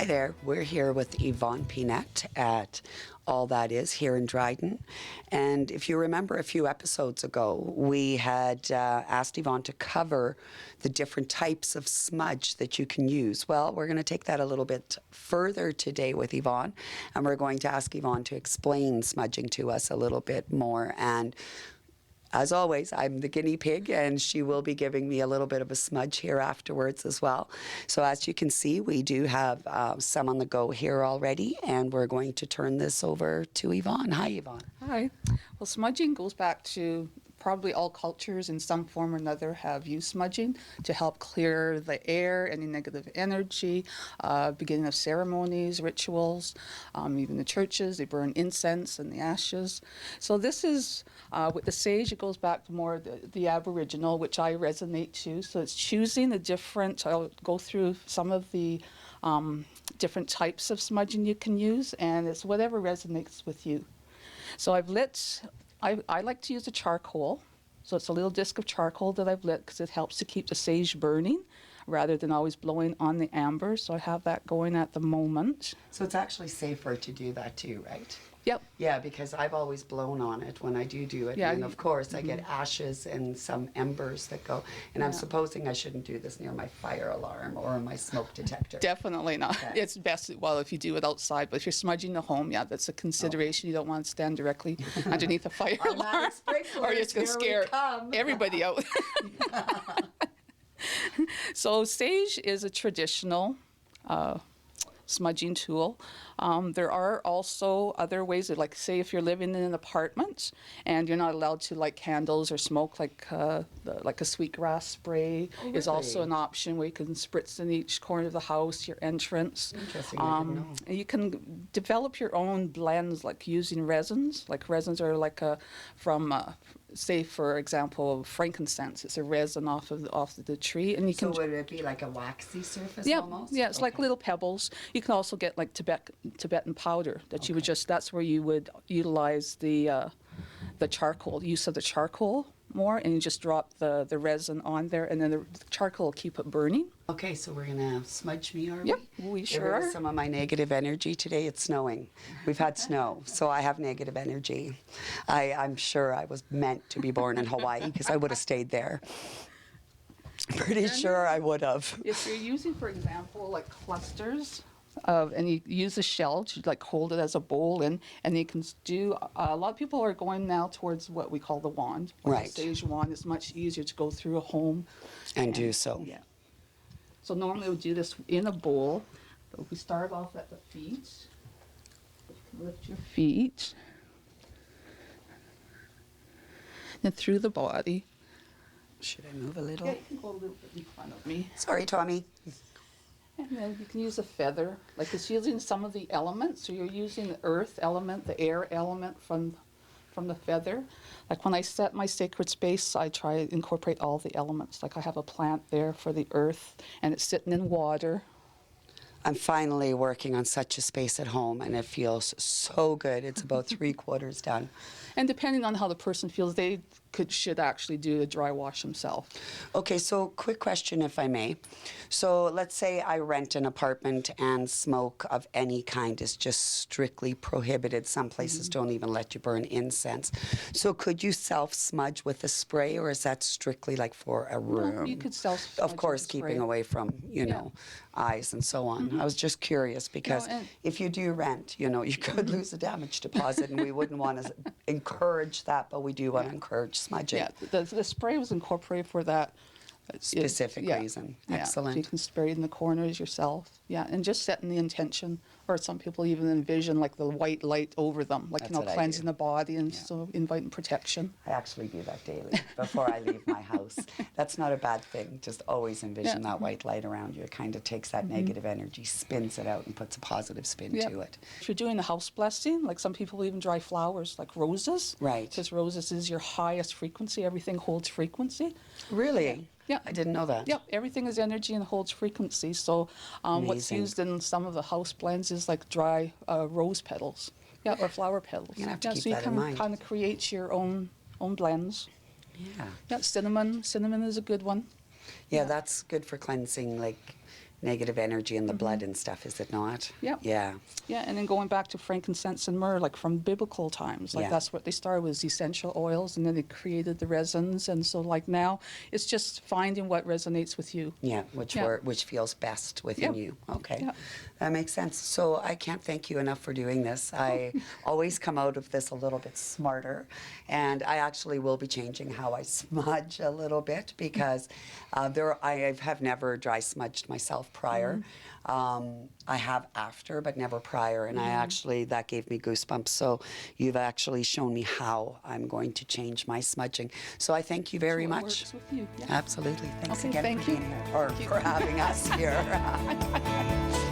Hi there, we're here with Yvonne Pinette at All That Is here in Dryden. And if you remember a few episodes ago, we had asked Yvonne to cover the different types of smudge that you can use. Well, we're going to take that a little bit further today with Yvonne, and we're going to ask Yvonne to explain smudging to us a little bit more. And as always, I'm the guinea pig, and she will be giving me a little bit of a smudge here afterwards as well. So as you can see, we do have some on the go here already, and we're going to turn this over to Yvonne. Hi, Yvonne. Hi. Well, smudging goes back to probably all cultures in some form or another have used smudging to help clear the air, any negative energy, beginning of ceremonies, rituals, even the churches, they burn incense and the ashes. So this is, with the sage, it goes back to more the Aboriginal, which I resonate to. So it's choosing the different, I'll go through some of the different types of smudging you can use, and it's whatever resonates with you. So I like to use a charcoal. So it's a little disc of charcoal that I've lit because it helps to keep the sage burning rather than always blowing on the amber. So I have that going at the moment. So it's actually safer to do that too, right? Yep. Yeah, because I've always blown on it when I do it. Yeah, and of course I get ashes and some embers that go. And I'm supposing I shouldn't do this near my fire alarm or my smoke detector. Definitely not. Okay. It's best, well, if you do it outside, but if you're smudging the home, yeah, that's a consideration. You don't want to stand directly underneath a fire alarm or you're just going to scare everybody out. So sage is a traditional smudging tool. There are also other ways, like say if you're living in an apartment and you're not allowed to light candles or smoke, like a sweetgrass spray is also an option where you can spritz in each corner of the house, your entrance. Interesting, I didn't know. You can develop your own blends, like using resins. Like resins are like say for example, frankincense. It's a resin off the tree, and you can. So would it be like a waxy surface almost? Yeah, it's like little pebbles. You can also get like Tibetan powder that you would that's where you would utilize the charcoal, use of the charcoal more, and you just drop the resin on there, and then the charcoal will keep it burning. Okay, so we're gonna smudge me, are we? Yep, we sure There is are. some of my negative energy today. It's snowing. We've had snow, so I have negative energy. I'm sure I was meant to be born in Hawaii because I would have stayed there. Pretty sure I would have. If you're using, for example, like clusters and you use a shell to like hold it as a bowl and you can do, a lot of people are going now towards what we call the wand. Right. The sage wand is much easier to go through a home. And do so. Yeah. So normally we do this in a bowl. But we start off at the feet. You can lift your feet. Then through the body. Should I move a little? Yeah, you can go a little bit in front of me. Sorry, Tommy. And then you can use a feather, like it's using some of the elements. So you're using the earth element, the air element from the feather. Like when I set my sacred space, I try to incorporate all the elements. Like I have a plant there for the earth, and it's sitting in water. I'm finally working on such a space at home, and it feels so good. It's about 3/4 done. And depending on how the person feels, they should actually do a dry wash themselves. Okay, so quick question, if I may. So let's say I rent an apartment and smoke of any kind is just strictly prohibited. Some places don't even let you burn incense. So could you self-smudge with a spray, or is that strictly like for a room? No, you could self-smudge Of course, with a spray. keeping away from, eyes and so on. I was just curious because if you do rent, you could lose a damage deposit, and we wouldn't want to encourage that, but we do want to encourage smudging. Yeah, the spray was incorporated for that Specific reason. Excellent. So you can spray it in the corners yourself. Yeah, and just setting the intention. Or some people even envision like the white light over them, like That's what I cleansing do. the body and so inviting protection. I actually do that daily before I leave my house. That's not a bad thing. Just always envision that white light around you. It kind of takes that negative energy, spins it out, and puts a positive spin to it. If you're doing a house blessing, like some people even dry flowers, like roses. Right. Because roses is your highest frequency. Everything holds frequency. Really? Yeah. I didn't know that. Yep, everything is energy and holds frequency. So what's Amazing. used in some of the house blends is like dry rose petals, or flower petals. You're gonna have to keep so you that in can mind. kind of create your own blends. Yeah. Yeah, cinnamon is a good one. Yeah, that's good for cleansing, like negative energy in the blood and stuff, is it not? Yep. Yeah. Yeah, and then going back to frankincense and myrrh, like from biblical times, like Yeah. that's what they started with, essential oils, and then they created the resins, and so like now it's just finding what resonates with you. Yeah, which Yeah. which feels best within Yep. you. Okay, Yep. that makes sense. So I can't thank you enough for doing this. I always come out of this a little bit smarter, and I actually will be changing how I smudge a little bit because I have never dry smudged myself prior. I have after, but never prior, and I actually, that gave me goosebumps. So you've actually shown me how I'm going to change my smudging. So I thank you very What much. works with you. Yeah. Absolutely. Thanks Okay, again thank for you. being here, or Thank you. for having us here.